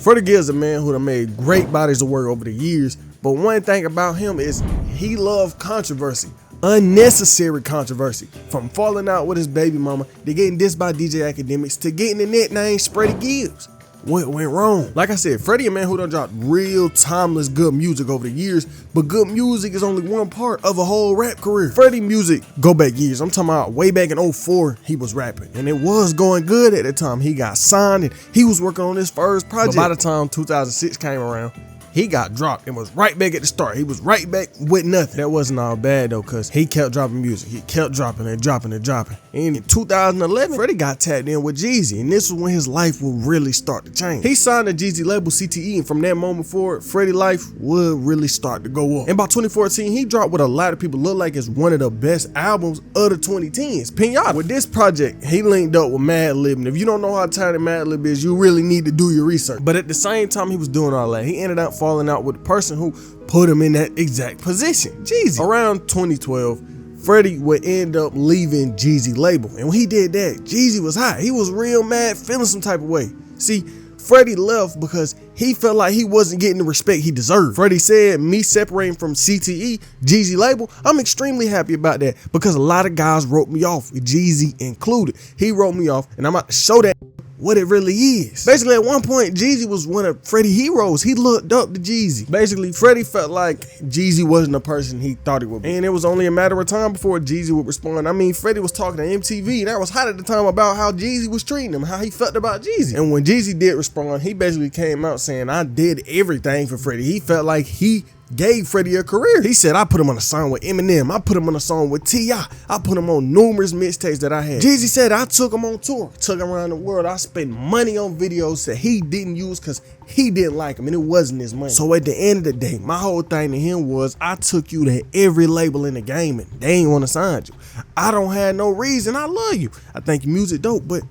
Freddie Gibbs is a man who done made great bodies of work over the years, but one thing about him is he loved controversy. Unnecessary controversy. From falling out with his baby mama, to getting dissed by DJ Academics, to getting the nickname Freddie Gibbs. What went wrong? Like I said, Freddie a man who done dropped real timeless good music over the years, but good music is only one part of a whole rap career. Freddie music go back years. I'm talking about way back in 04, he was rapping, and it was going good at the time. He got signed and he was working on his first project. But by the time 2006 came around, he got dropped and was right back at the start. He was right back with nothing. That wasn't all bad though, cause he kept dropping music. He kept dropping and dropping and dropping. And in 2011, Freddie got tapped in with Jeezy, and this was when his life would really start to change. He signed the Jeezy label CTE, and from that moment forward, Freddie's life would really start to go up. And by 2014, he dropped what a lot of people look like is one of the best albums of the 2010s, Pinata. With this project, he linked up with Madlib, and if you don't know how talented Madlib is, you really need to do your research. But at the same time he was doing all that, he ended up falling out with the person who put him in that exact position, Jeezy. Around 2012, Freddie would end up leaving Jeezy label, and when he did that, Jeezy was hot. He was real mad, feeling some type of way. See, Freddie left because he felt like he wasn't getting the respect he deserved. Freddie said, me separating from CTE, Jeezy label, I'm extremely happy about that because a lot of guys wrote me off, Jeezy included. He wrote me off, and I'm about to show that what it really is. Basically, at one point, Jeezy was one of Freddie's heroes. He looked up to Jeezy. Basically, Freddie felt like Jeezy wasn't the person he thought he would be. And it was only a matter of time before Jeezy would respond. I mean, Freddie was talking to MTV, and that was hot at the time about how Jeezy was treating him, how he felt about Jeezy. And when Jeezy did respond, he basically came out saying, I did everything for Freddie. He felt like he gave Freddie a career. He said, I put him on a song with Eminem. I put him on a song with T.I. I put him on numerous mixtapes that I had. Jeezy said, I took him on tour, took him around the world. I spent money on videos that he didn't use because he didn't like him and it wasn't his money. So at the end of the day, my whole thing to him was, I took you to every label in the game and they ain't want to sign you. I don't have no reason. I love you. I think your music dope, but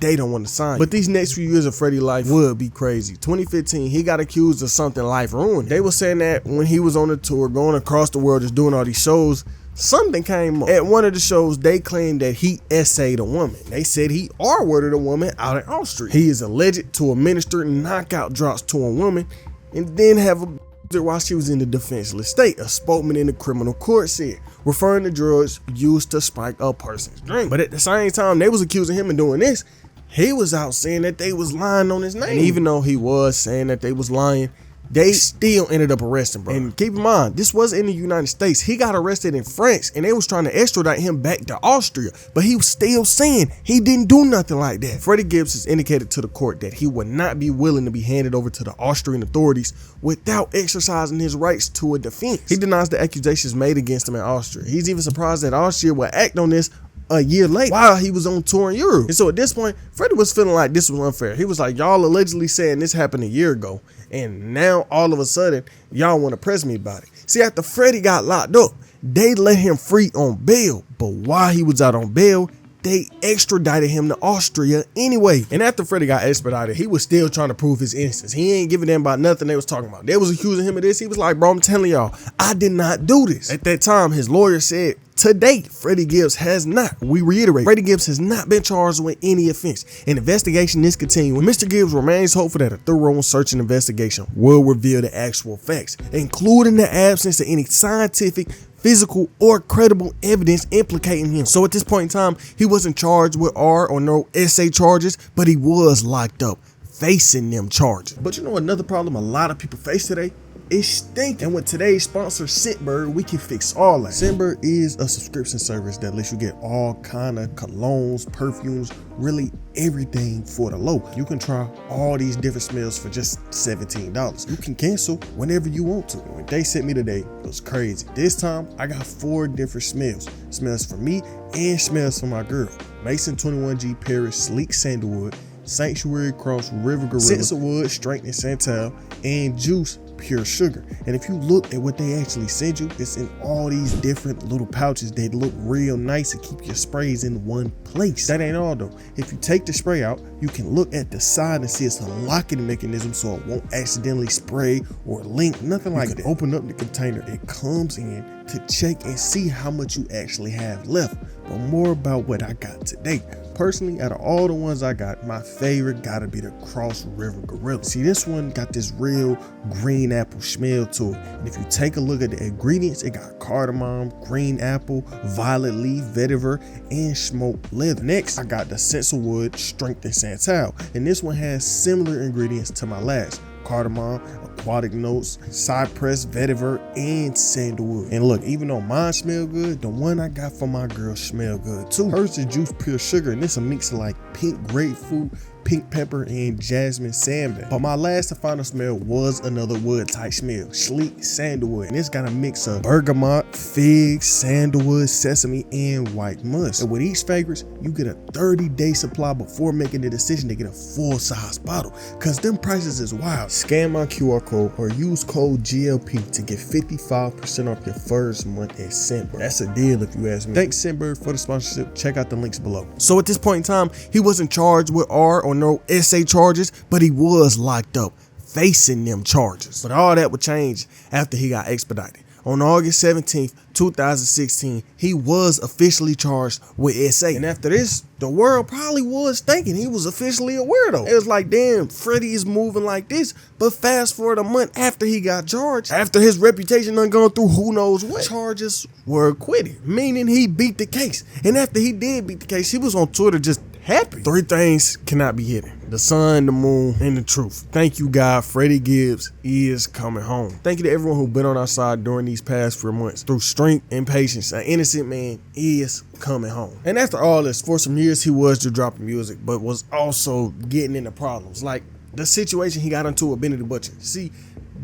they don't want to sign. But these next few years of Freddie's life would be crazy. 2015, he got accused of something life ruined. They were saying that when he was on the tour, going across the world, just doing all these shows, something came up. At one of the shows, they claimed that he essayed a woman. They said he R-worded a woman out in Austria. He is alleged to administer knockout drops to a woman and then have a while she was in the defenseless state, a spokesman in the criminal court said, referring to drugs used to spike a person's drink. But at the same time, they was accusing him of doing this. He was out saying that they was lying on his name. And even though he was saying that they was lying, they still ended up arresting, bro. And keep in mind, this was in the United States. He got arrested in France, and they was trying to extradite him back to Austria. But he was still saying he didn't do nothing like that. Freddie Gibbs has indicated to the court that he would not be willing to be handed over to the Austrian authorities without exercising his rights to a defense. He denies the accusations made against him in Austria. He's even surprised that Austria would act on this a year later while he was on tour in Europe. And so at this point, Freddie was feeling like this was unfair. He was like, y'all allegedly saying this happened a year ago, and now all of a sudden y'all want to press me about it. See, after Freddie got locked up, they let him free on bail, but while he was out on bail, they extradited him to Austria anyway. And after Freddie got extradited, he was still trying to prove his innocence. He ain't giving them about nothing they was talking about. They was accusing him of this. He was like, bro, I'm telling y'all, I did not do this. At that time, his lawyer said, to date, Freddie Gibbs has not, we reiterate, Freddie Gibbs has not been charged with any offense. An investigation is continuing. Mr. Gibbs remains hopeful that a thorough search and investigation will reveal the actual facts, including the absence of any scientific, physical, or credible evidence implicating him. So at this point in time, he wasn't charged with R or no SA charges, but he was locked up, facing them charges. But you know another problem a lot of people face today? It stinks. And with today's sponsor, Scentbird, we can fix all that. Scentbird is a subscription service that lets you get all kind of colognes, perfumes, really everything for the low. You can try all these different smells for just $17. You can cancel whenever you want to. When they sent me today, it was crazy. This time, I got 4 different smells. Smells for me and smells for my girl. Mason 21G Paris Sleek Sandalwood, Sanctuary Cross River Gorilla, Sensorwood Strengthening Santal, and Juice Pure Sugar. And if you look at what they actually send you, it's in all these different little pouches that look real nice and keep your sprays in one place. That ain't all though. If you take the spray out, you can look at the side and see it's a locking mechanism so it won't accidentally spray or link, nothing like that. Open up the container, it comes in to check and see how much you actually have left. But more about what I got today. personally, out of all the ones I got, my favorite gotta be the Cross River Gorilla. See, this one got this real green apple smell to it. And if you take a look at the ingredients, it got cardamom, green apple, violet leaf, vetiver, and smoked leather. Next, I got the Sensorwood Strength and Santal. And this one has similar ingredients to my last. Cardamom, aquatic notes, cypress, vetiver, and sandalwood. And look, even though mine smell good, the one I got for my girl smell good too. Hers is juice pure sugar, and this a mix of like pink grapefruit, pink pepper, and jasmine sandalwood. But my last and final smell was another wood type smell, sleek sandalwood. And it's got a mix of bergamot, fig, sandalwood, sesame, and white musk. And with each fragrance, you get a 30-day supply before making the decision to get a full-size bottle, cause them prices is wild. Scan my QR code or use code GLP to get 55% off your first month at Scentbird. That's a deal if you ask me. Thanks Scentbird for the sponsorship. Check out the links below. So at this point in time, he wasn't charged with R or no SA charges, but he was locked up facing them charges. But all that would change after he got expedited. On August 17th, 2016, he was officially charged with SA. And after this, the world probably was thinking he was officially a weirdo. It was like, damn, Freddie is moving like this. But fast forward a month after he got charged, after his reputation done gone through who knows what, charges were acquitted, meaning he beat the case. And after he did beat the case, he was on Twitter just happy. 3 things cannot be hidden: the sun, the moon, and the truth. Thank you, God. Freddie Gibbs is coming home. Thank you to everyone who's been on our side during these past 4 months. Through strength and patience, an innocent man is coming home. And after all this, for some years he was just dropping music, but was also getting into problems, like the situation he got into with Benny the Butcher. See,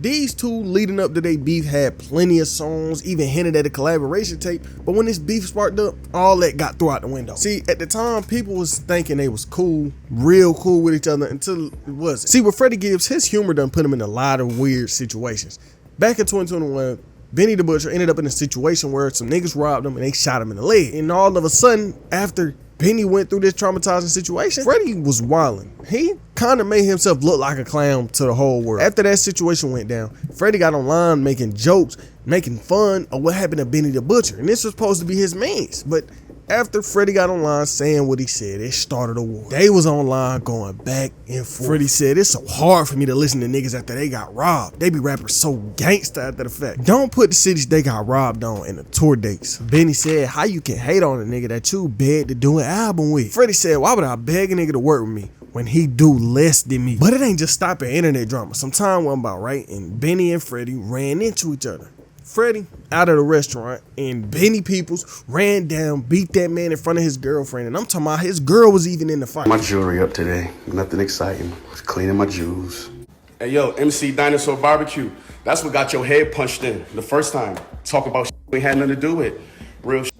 these two leading up to their beef had plenty of songs, even hinted at a collaboration tape, but when this beef sparked up, all that got thrown out the window. See, at the time, people was thinking they was cool, real cool with each other, until it wasn't. See, with Freddie Gibbs, his humor done put him in a lot of weird situations. Back in 2021, Benny the Butcher ended up in a situation where some niggas robbed him and they shot him in the leg. And all of a sudden, after Benny went through this traumatizing situation, Freddie was wilding. He kind of made himself look like a clown to the whole world. After that situation went down, Freddie got online making jokes, making fun of what happened to Benny the Butcher. And this was supposed to be his mans. But after Freddie got online saying what he said, it started a war. They was online going back and forth. Freddie said, it's so hard for me to listen to niggas after they got robbed. They be rappers so gangsta after the fact. Don't put the cities they got robbed on in the tour dates. Benny said, how you can hate on a nigga that you begged to do an album with? Freddie said, why would I beg a nigga to work with me when he do less than me? But it ain't just stopping internet drama. Some time went by, right? And Benny and Freddie ran into each other. Freddie out of the restaurant and Benny Peoples ran down, beat that man in front of his girlfriend. And I'm talking about his girl was even in the fight. My jewelry up today. Nothing exciting. Just cleaning my jewels. Hey, yo, MC Dinosaur Barbecue. That's what got your head punched in the first time. Talk about shit we had nothing to do with. Real shit.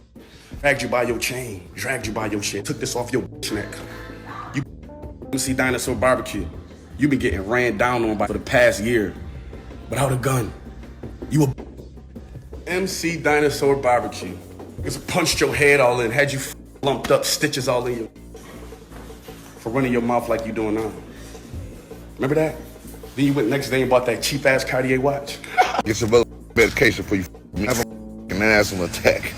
Dragged you by your chain. Dragged you by your shit. Took this off your neck. You MC Dinosaur Barbecue. You been getting ran down on by for the past year. Without a gun. You a MC Dinosaur Barbecue. Just punched your head all in, had you lumped up, stitches all in you. For running your mouth like you doing now. Remember that? Then you went next day and bought that cheap ass Cartier watch. Get some other medication for you. Have an asthma attack.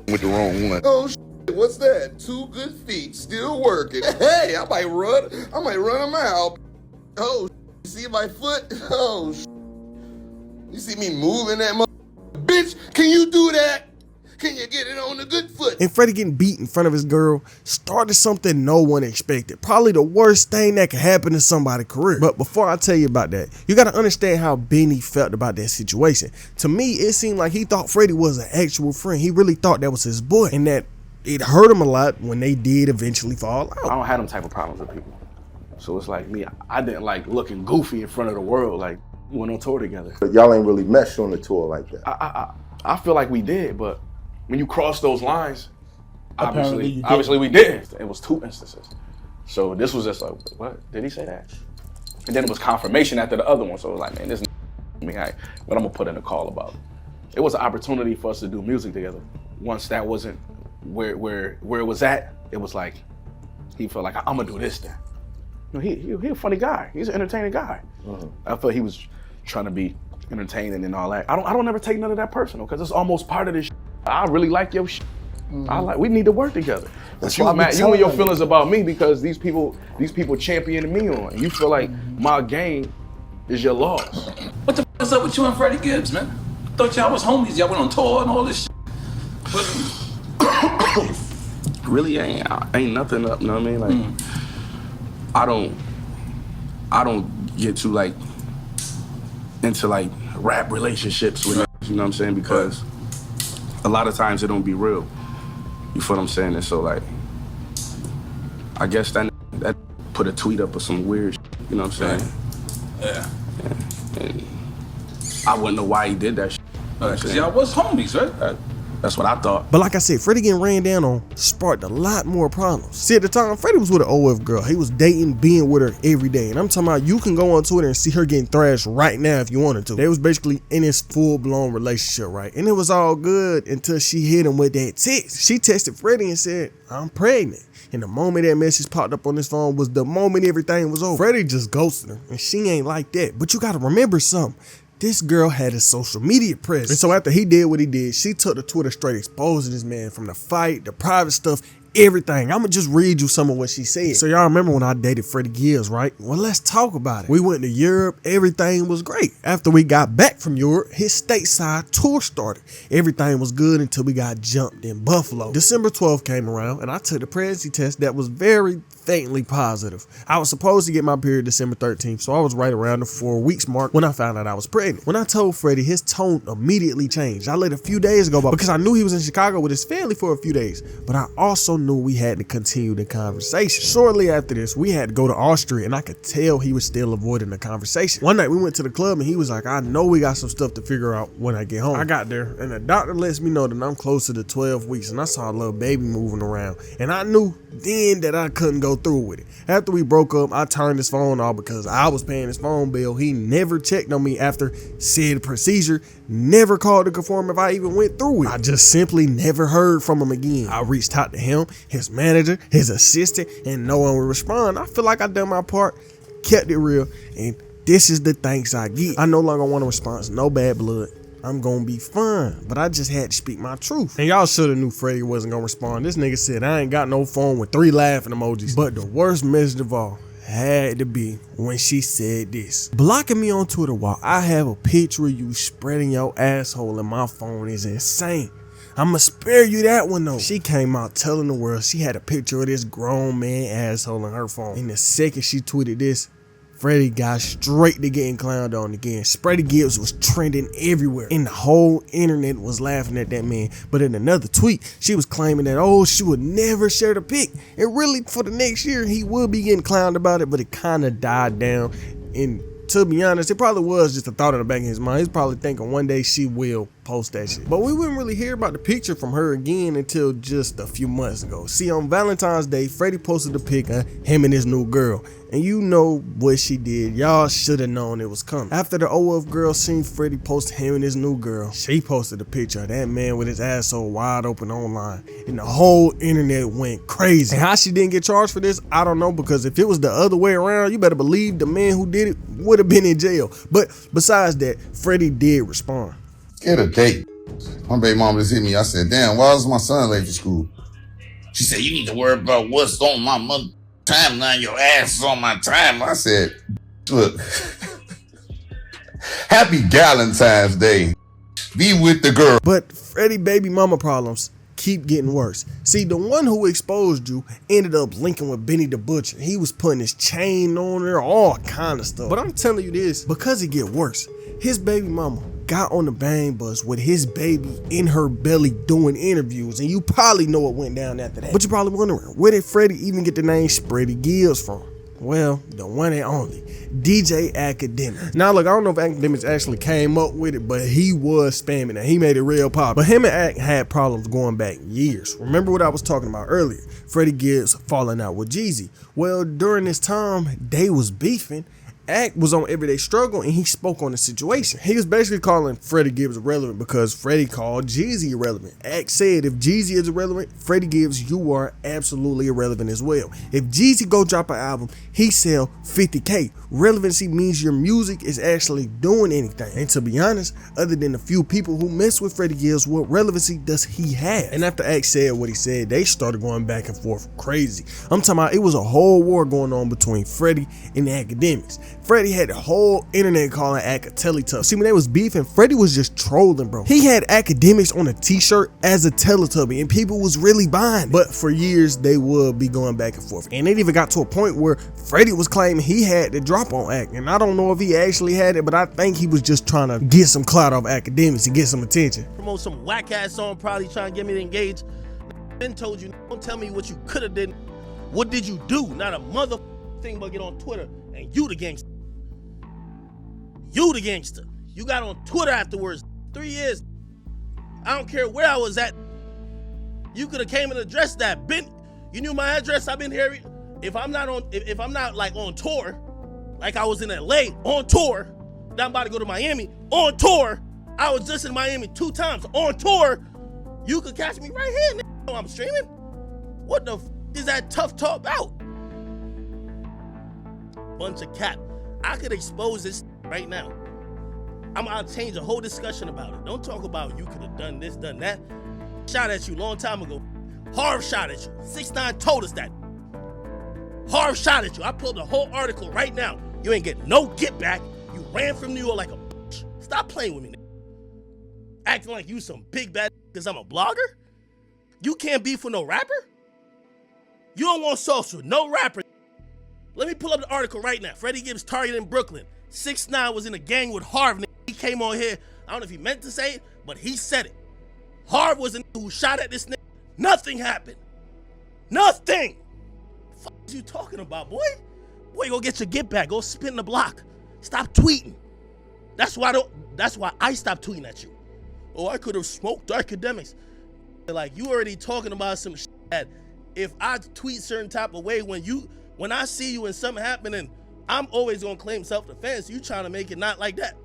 With the wrong one. Oh shit, what's that? 2 good feet, still working. Hey, I might run a mile. Oh, you see my foot? Oh, you see me moving that mother? Bitch, can you do that? Can you get it on the good foot? And Freddie getting beat in front of his girl started something no one expected. Probably the worst thing that could happen to somebody's career. But before I tell you about that, you got to understand how Benny felt about that situation. To me, it seemed like he thought Freddie was an actual friend. He really thought that was his boy, and that it hurt him a lot when they did eventually fall out. I don't have them type of problems with people. So it's like me, I didn't like looking goofy in front of the world. Like, we went on tour together. But y'all ain't really meshed on the tour like that. I feel like we did, but when you cross those lines, obviously we did. It was 2 instances. So this was just like, what? Did he say that? And then it was confirmation after the other one. So it was like, man, this is me. What I'm gonna put in a call about. It was an opportunity for us to do music together. Once that wasn't where it was at, it was like, he felt like, I'm gonna do this then. You know, he a funny guy. He's an entertaining guy. I felt he was trying to be entertaining and all that. I don't ever take none of that personal, because it's almost part of this shit. I really like your shit. We need to work together. That's But why I you be mad, you telling and your them. feelings about me because these people championing me on. You feel like my gain is your loss. What the f is up with you and Freddie Gibbs, man? Thought y'all was homies. Y'all went on tour and all this shit. Really ain't nothing up, you know what I mean? Like I don't get too like into like rap relationships with niggas, you know what I'm saying? Because a lot of times it don't be real. You feel what I'm saying? And so like I guess that put a tweet up or some weird shit, you know what I'm saying? Yeah. And I wouldn't know why he did that shit. Because y'all was homies, right? That's what I thought. But like I said, Freddie getting ran down on sparked a lot more problems. See, at the time, Freddie was with an OF girl. He was dating, being with her every day. And I'm talking about you can go on Twitter and see her getting thrashed right now if you wanted to. They was basically in this full-blown relationship, right? And it was all good until she hit him with that text. She texted Freddie and said, "I'm pregnant." And the moment that message popped up on his phone was the moment everything was over. Freddie just ghosted her, and she ain't like that. But you gotta remember something. This girl had a social media presence. And so after he did what he did, she took to Twitter straight exposing this man from the fight, the private stuff, everything. I'ma just read you some of what she said. So y'all remember when I dated Freddie Gibbs, right? Well, let's talk about it. We went to Europe. Everything was great. After we got back from Europe, his stateside tour started. Everything was good until we got jumped in Buffalo. December 12th came around and I took the pregnancy test that was very faintly positive. I was supposed to get my period December 13th, so I was right around the 4 weeks mark when I found out I was pregnant. When I told Freddie, his tone immediately changed. I let a few days go by because I knew he was in Chicago with his family for a few days, but I also knew we had to continue the conversation. Shortly after this, we had to go to Austria, and I could tell he was still avoiding the conversation. One night we went to the club and he was like, "I know we got some stuff to figure out when I get home." I got there and the doctor lets me know that I'm closer to 12 weeks and I saw a little baby moving around, and I knew then that I couldn't go through with it. After we broke up, I turned his phone off because I was paying his phone bill. He never checked on me after said procedure, never called to confirm if I even went through it. I just simply never heard from him again. I reached out to him, his manager, his assistant, and no one would respond. I feel like I done my part, kept it real, and this is the thanks I get. I no longer want a response, no bad blood. I'm gonna be fine, but I just had to speak my truth. And y'all should have knew Freddie wasn't gonna respond. This nigga said, "I ain't got no phone," with 3 laughing emojis. But the worst message of all had to be when she said this: "Blocking me on Twitter while I have a picture of you spreading your asshole in my phone is insane. I'ma spare you that one though." She came out telling the world she had a picture of this grown man asshole in her phone. And the second she tweeted this, Freddie got straight to getting clowned on again. Freddie Gibbs was trending everywhere, and the whole internet was laughing at that man. But in another tweet, she was claiming that, she would never share the pic. And really, for the next year, he would be getting clowned about it, but it kind of died down. And to be honest, it probably was just a thought in the back of his mind. He's probably thinking one day she will post that shit. But we wouldn't really hear about the picture from her again until just a few months ago. See, on Valentine's Day, Freddie posted a pic of him and his new girl. And you know what she did. Y'all should have known it was coming. After the OF girl seen Freddie post him and his new girl, she posted a picture of that man with his asshole wide open online. And the whole internet went crazy. And how she didn't get charged for this, I don't know, because if it was the other way around, you better believe the man who did it would have been in jail. But besides that, Freddie did respond. Get a date. My baby mama just hit me. I said, "Damn, why is my son late for school?" She said, "You need to worry about what's on my mother timeline. Your ass is on my time." I said, "Look, happy Valentine's Day. Be with the girl." But Freddie baby mama problems keep getting worse. See, the one who exposed you ended up linking with Benny the Butcher. He was putting his chain on her, all kind of stuff. But I'm telling you this because it get worse. His baby mama got on the bang bus with his baby in her belly doing interviews, and you probably know what went down after that. But you're probably wondering, where did Freddie even get the name Freddie Gibbs from? Well, the one and only DJ Academic. Now look, I don't know if Academics actually came up with it, but he was spamming it. He made it real popular. But him and Ack had problems going back years. Remember what I was talking about earlier? Freddie Gibbs falling out with Jeezy. Well, during this time, they was beefing, Act was on Everyday Struggle and he spoke on the situation. He was basically calling Freddie Gibbs irrelevant because Freddie called Jeezy irrelevant. Act said if Jeezy is irrelevant, Freddie Gibbs, you are absolutely irrelevant as well. If Jeezy go drop an album, he sell 50K. Relevancy means your music is actually doing anything. And to be honest, other than a few people who mess with Freddie Gibbs, what relevancy does he have? And after Act said what he said, they started going back and forth crazy. I'm talking about it was a whole war going on between Freddie and the academics. Freddie had the whole internet calling Ack a Teletubby. See, when they was beefing, Freddie was just trolling, bro. He had academics on a t-shirt as a Teletubby and people was really buying. But for years, they would be going back and forth. And it even got to a point where Freddie was claiming he had the drop on Ack. And I don't know if he actually had it, but I think he was just trying to get some clout off academics and get some attention. Promote some whack ass song, probably trying to get me to engage. Been told you, don't tell me what you could have done. What did you do? Not a mother thing but get on Twitter and you the gangster. You the gangster. You got on Twitter afterwards. 3 years. I don't care where I was at. You could have came and addressed that. You knew my address. I've been here. If I'm not like on tour, like I was in LA on tour, now I'm about to go to Miami on tour. I was just in Miami 2 times on tour. You could catch me right here. Nigga. I'm streaming. What the is that tough talk about? Bunch of cap. I could expose this right now. I'll change the whole discussion about it. Don't talk about you could have done this, done that. Shot at you a long time ago. Harv shot at you. 6ix9ine told us that. Harv shot at you. I pulled the whole article right now. You ain't get no get back. You ran from New York like a bitch. Stop playing with me, nigga. Acting like you some big bad because I'm a blogger? You can't beef with no rapper? You don't want sauce with no rapper. Let me pull up the article right now. Freddie Gibbs targeted in Brooklyn. 6ix9ine was in a gang with Harv. Nigga. He came on here. I don't know if he meant to say it, but he said it. Harv was the nigga who shot at this nigga. Nothing happened. Nothing. The fuck is you talking about, boy? Boy, go get your get back. Go spin the block. Stop tweeting. That's why I stopped tweeting at you. Oh, I could have smoked academics. Like, you already talking about some shit that if I tweet certain type of way, when I see you and something happening, I'm always gonna claim self-defense. You trying to make it not like that.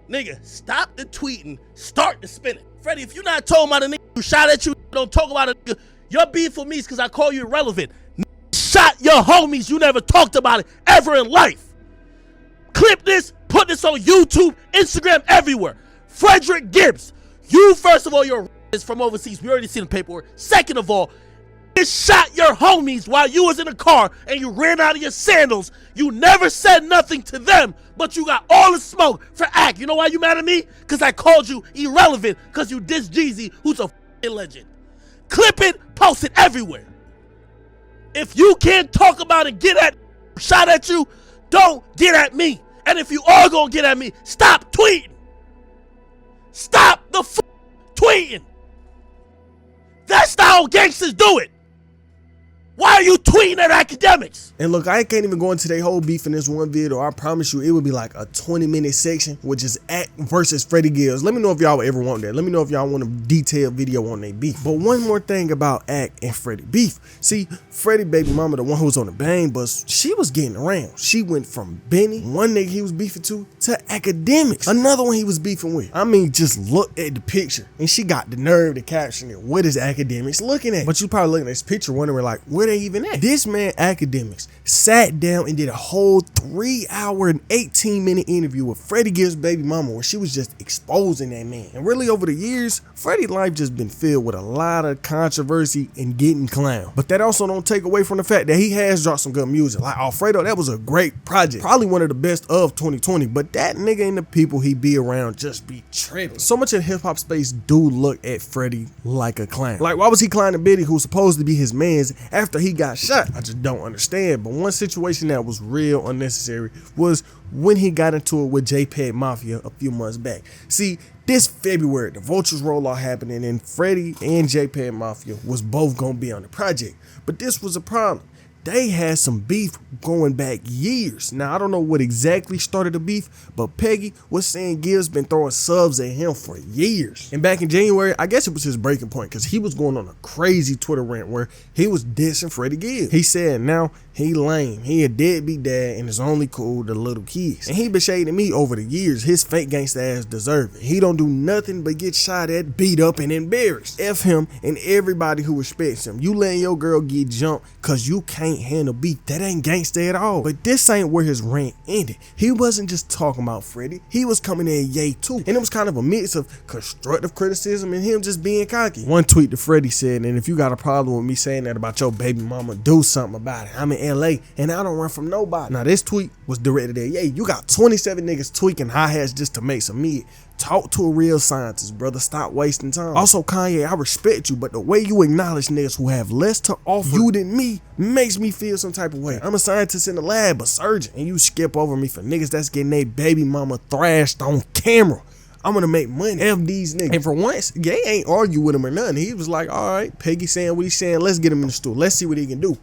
Nigga, stop the tweeting, start the spinning. Freddie, if you not talking about a nigga who shot at you, don't talk about it, nigga. Your beef for me is because I call you irrelevant. Shot your homies, you never talked about it ever in life. Clip this, put this on YouTube, Instagram, everywhere. Frederick Gibbs, you first of all, you're from overseas. We already seen the paperwork. Second of all, you shot your homies while you was in a car and you ran out of your sandals. You never said nothing to them, but you got all the smoke for Act. You know why you mad at me? Because I called you irrelevant because you dissed Jeezy, who's a legend. Clip it, post it everywhere. If you can't talk about it, get at shot at you, don't get at me. And if you are gonna get at me, stop tweeting. Stop the tweeting. That's not how gangsters do it. Why are you tweeting at academics? And look, I can't even go into their whole beef in this one video. I promise you it would be like a 20-minute section, which is Act versus Freddie Gibbs. Let me know if y'all would ever want that. Let me know if y'all want a detailed video on their beef. But one more thing about Act and Freddie beef. See, Freddie baby mama, the one who was on the bang bus, she was getting around. She went from Benny, one nigga he was beefing to academics, another one he was beefing with. I mean, just look at the picture. And she got the nerve to caption it. What is academics looking at? But you probably looking at this picture wondering like, where they even at? This man, academics, sat down and did a whole 3-hour and 18-minute interview with Freddie Gibbs' baby mama where she was just exposing that man. And really over the years, Freddie's life just been filled with a lot of controversy and getting clowned. But that also don't take away from the fact that he has dropped some good music. Like Alfredo, that was a great project. Probably one of the best of 2020. But that nigga and the people he be around just be tripping. So much of the hip hop space do look at Freddie like a clown. Like, why was he clowning Biddy, who's supposed to be his mans, after he got shot? I just don't understand. But one situation that was real unnecessary was when he got into it with JPEG Mafia a few months back. See, this February, the Vultures rollout happening and Freddie and JPEG Mafia was both gonna be on the project. But this was a problem. they had some beef going back years. Now, I don't know what exactly started the beef, but Peggy was saying Gibbs been throwing subs at him for years. And back in January, I guess it was his breaking point because he was going on a crazy Twitter rant where he was dissing Freddie Gibbs. He said now he lame, he a deadbeat dad and is only cool to little kids. And he been shading me over the years. His fake gangsta ass deserve it. He don't do nothing but get shot at, beat up, and embarrassed. F him and everybody who respects him. You letting your girl get jumped cause you can't handle beat. That ain't gangsta at all. But this ain't where his rant ended. He wasn't just talking about Freddie. He was coming at Ye too. And it was kind of a mix of constructive criticism and him just being cocky. One tweet to Freddie said, and if you got a problem with me saying that about your baby mama, do something about it. I'm in LA and I don't run from nobody. Now this tweet was directed at Ye. You got 27 niggas tweaking hi-hats just to make some meat. Talk to a real scientist, brother. Stop wasting time. Also, Kanye, I respect you, but the way you acknowledge niggas who have less to offer you than me makes me feel some type of way. I'm a scientist in the lab, a surgeon, and you skip over me for niggas that's getting their baby mama thrashed on camera. I'm gonna make money. F these niggas. And for once, Ye ain't argue with him or nothing. He was like, all right, Peggy saying what he's saying. Let's get him in the stool. Let's see what he can do.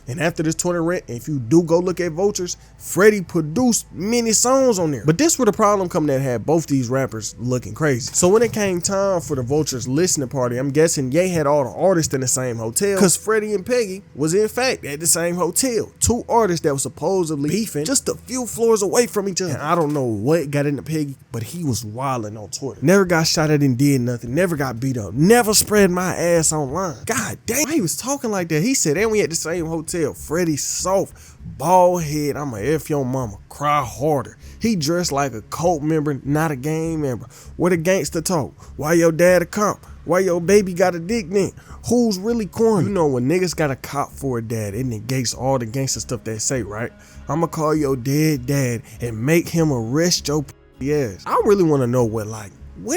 And after this Twitter rant, if you do go look at Vultures, Freddie produced many songs on there. But this where the problem come that had both these rappers looking crazy. So when it came time for the Vultures listening party, I'm guessing Ye had all the artists in the same hotel because Freddie and Peggy was in fact at the same hotel. Two artists that were supposedly beefing just a few floors away from each other. And I don't know what got into Peggy, but he was wilding on Twitter. Never got shot at and did nothing. Never got beat up. Never spread my ass online. God damn, he was talking like that. He said, and we at the same hotel. Freddie soft, bald head, I'ma F your mama, cry harder. He dressed like a cult member, not a gang member. What a gangster talk. Why your dad a cop? Why your baby got a dick then? Who's really corny? You know when niggas got a cop for a dad, it negates all the gangster stuff they say, right? I'ma call your dead dad and make him arrest your ass. I really want to know what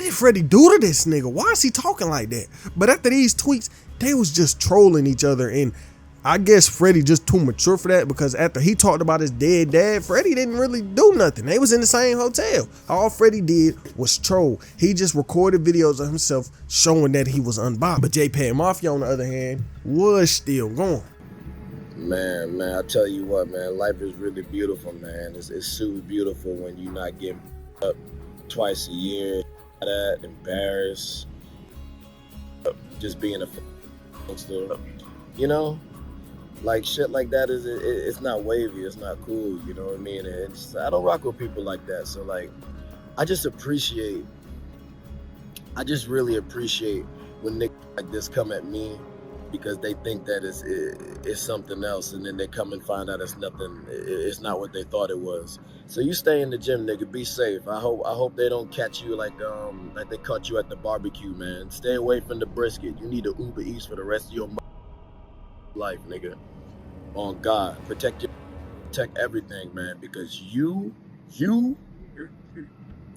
did Freddie do to this nigga? Why is he talking like that? But after these tweets, they was just trolling each other, and I guess Freddie just too mature for that because after he talked about his dead dad, Freddie didn't really do nothing. They was in the same hotel. All Freddie did was troll. He just recorded videos of himself showing that he was unbothered. But JPEG Mafia, on the other hand, was still going. Man, I tell you what, man, life is really beautiful, man. It's super beautiful when you're not getting up twice a year, embarrassed, just being a gangster, you know? Like shit like that it's not wavy, it's not cool, you know what I mean? I don't rock with people like that. So like, I just really appreciate when niggas like this come at me because they think that it's something else, and then they come and find out it's nothing. It's not what they thought it was. So you stay in the gym, nigga. Be safe. I hope they don't catch you like they caught you at the barbecue, man. Stay away from the brisket. You need to Uber Eats for the rest of your life, nigga. On God, protect everything, man, because you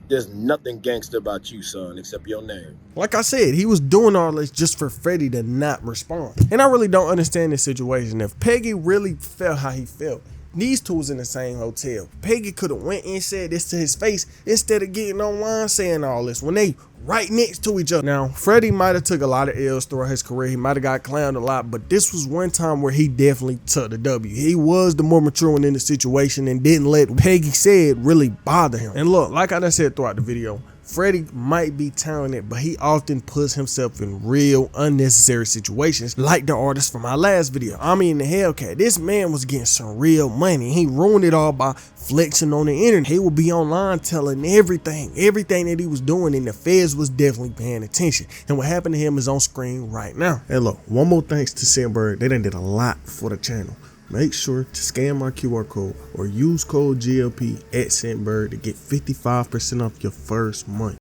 there's nothing gangster about you, son, except your name. Like I said, he was doing all this just for Freddie to not respond. And I really don't understand this situation. If Peggy really felt how he felt, these two was in the same hotel. Peggy could have went and said this to his face instead of getting online saying all this when they right next to each other. Now, Freddie might have took a lot of L's throughout his career. He might have got clowned a lot, but this was one time where he definitely took the W. He was the more mature one in the situation and didn't let what Peggy said really bother him. And look, like I said throughout the video, Freddie might be talented, but he often puts himself in real unnecessary situations like the artist from my last video. I mean the Hellcat. This man was getting some real money. He ruined it all by flexing on the internet. He would be online telling everything that he was doing, and the feds was definitely paying attention. And what happened to him is on screen right now. And look, one more thanks to Sandberg. They done did a lot for the channel. Make sure to scan my QR code or use code GLP at Sandberg to get 55% off your first month.